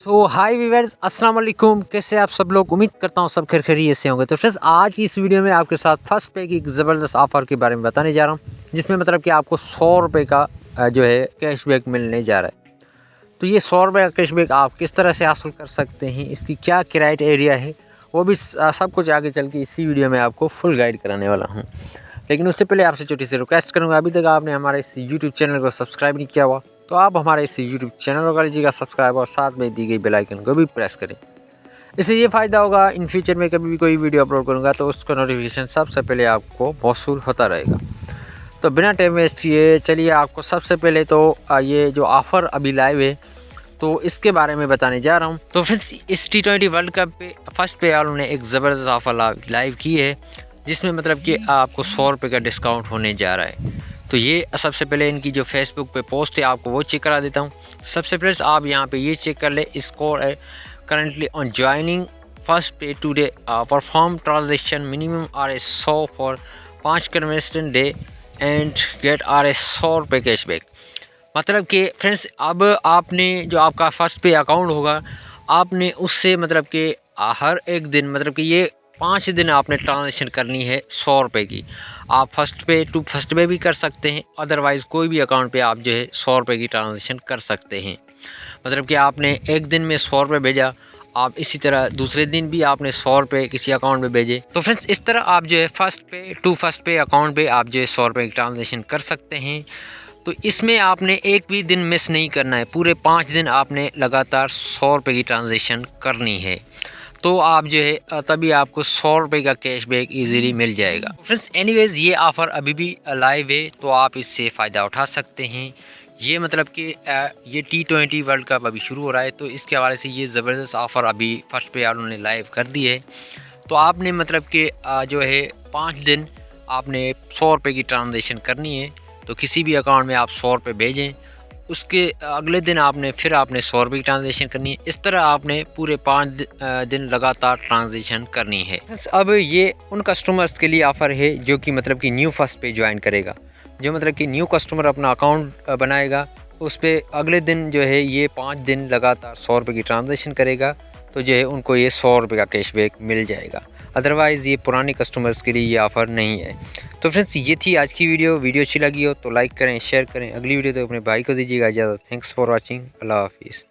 हाय viewers, अस्सलाम वालेकुम। कैसे आप सब लोग? उम्मीद करता हूँ सब खैरियत से होंगे। तो फ्रेंड्स, आज की इस वीडियो में आपके साथ फर्स्ट पे की एक ज़बरदस्त ऑफ़र के बारे में बताने जा रहा हूँ, जिसमें मतलब कि आपको 100 रुपये का जो है कैशबैक मिलने जा रहा है। तो ये 100 रुपये का कैशबैक आप किस तरह से हासिल कर सकते हैं, इसकी क्या क्राइटेरिया है, वो भी सब कुछ आगे चल के इसी वीडियो में आपको फुल गाइड कराने वाला हूँ। लेकिन उससे पहले आपसे छोटी सी रिक्वेस्ट करूँगा, अभी तक आपने हमारे इस यूट्यूब चैनल को सब्सक्राइब नहीं किया हुआ तो आप हमारे इस यूट्यूब चैनल को कर लीजिएगा सब्सक्राइब और साथ में दी गई बेल आइकन को भी प्रेस करें। इससे ये फ़ायदा होगा, इन फ्यूचर में कभी भी कोई वीडियो अपलोड करूँगा तो उसका नोटिफिकेशन सबसे पहले आपको मौसूल होता रहेगा। तो बिना टाइम वेस्ट किए चलिए आपको सबसे पहले तो ये जो ऑफ़र अभी लाइव है तो इसके बारे में बताने जा रहा हूँ। तो फ्रेंड्स, इस T20 वर्ल्ड कप पे फर्स्ट पे उन्होंने एक ज़बरदस्त ऑफ़र लाइव की है, जिसमें मतलब कि आपको 100 रुपये का डिस्काउंट होने जा रहा है। तो ये सबसे पहले इनकी जो फेसबुक पे पोस्ट है आपको वो चेक करा देता हूँ। सबसे पहले आप यहाँ पे ये चेक कर ले, स्कोर है करंटली ऑन ज्वाइनिंग फर्स्ट पे today perform transaction minimum R 100 for 5 consecutive day and get R 100 रुपये कैशबैक। मतलब कि फ्रेंड्स, अब आपने जो आपका फर्स्ट पे अकाउंट होगा, आपने उससे मतलब कि हर एक दिन मतलब कि ये 5 दिन आपने ट्रांजेक्शन करनी है 100 रुपये की। आप फर्स्ट पे टू फर्स्ट पे भी कर सकते हैं, अदरवाइज़ कोई भी अकाउंट पे आप जो है 100 रुपये की ट्रांजेक्शन कर सकते हैं। मतलब कि आपने एक दिन में 100 रुपये भेजा, आप इसी तरह दूसरे दिन भी आपने 100 रुपये किसी अकाउंट में भेजे। तो फ्रेंड्स, इस तरह आप जो है फर्स्ट पे टू फर्स्ट पे अकाउंट पे आप जो है 100 रुपये की ट्रांजेक्शन कर सकते हैं। तो इसमें आपने एक भी दिन मिस नहीं करना है, पूरे 5 दिन आपने लगातार 100 रुपये की ट्रांजेक्शन करनी है। तो आप जो है तभी आपको 100 रुपये का कैशबैक इजीली मिल जाएगा। फ्रेंड्स, एनीवेज़ ये ऑफ़र अभी भी लाइव है, तो आप इससे फ़ायदा उठा सकते हैं। ये मतलब कि ये T20 वर्ल्ड कप अभी शुरू हो रहा है, तो इसके हवाले से ये ज़बरदस्त ऑफ़र अभी फर्स्ट पे उन्होंने लाइव कर दी है। तो आपने मतलब कि जो है 5 दिन आपने 100 रुपये की ट्रांजेक्शन करनी है। तो किसी भी अकाउंट में आप 100 रुपये भेजें, उसके अगले दिन आपने 100 रुपये की ट्रांजेक्शन करनी है। इस तरह आपने पूरे 5 दिन लगातार ट्रांजेक्शन करनी है। अब ये उन कस्टमर्स के लिए ऑफ़र है जो कि मतलब कि न्यू फर्स्ट पे ज्वाइन करेगा। जो मतलब कि न्यू कस्टमर अपना अकाउंट बनाएगा, उस पर अगले दिन जो है ये 5 दिन लगातार 100 रुपये की ट्रांजेक्शन करेगा, तो जो है उनको ये 100 रुपये का कैशबैक मिल जाएगा। अदरवाइज़ ये पुराने कस्टमर्स के लिए ये ऑफ़र नहीं है। तो फ्रेंड्स, ये थी आज की वीडियो अच्छी लगी हो तो लाइक करें, शेयर करें। अगली वीडियो तो अपने भाई को दीजिएगा इजाज़त। Thanks for watching. अल्लाह हाफिज़।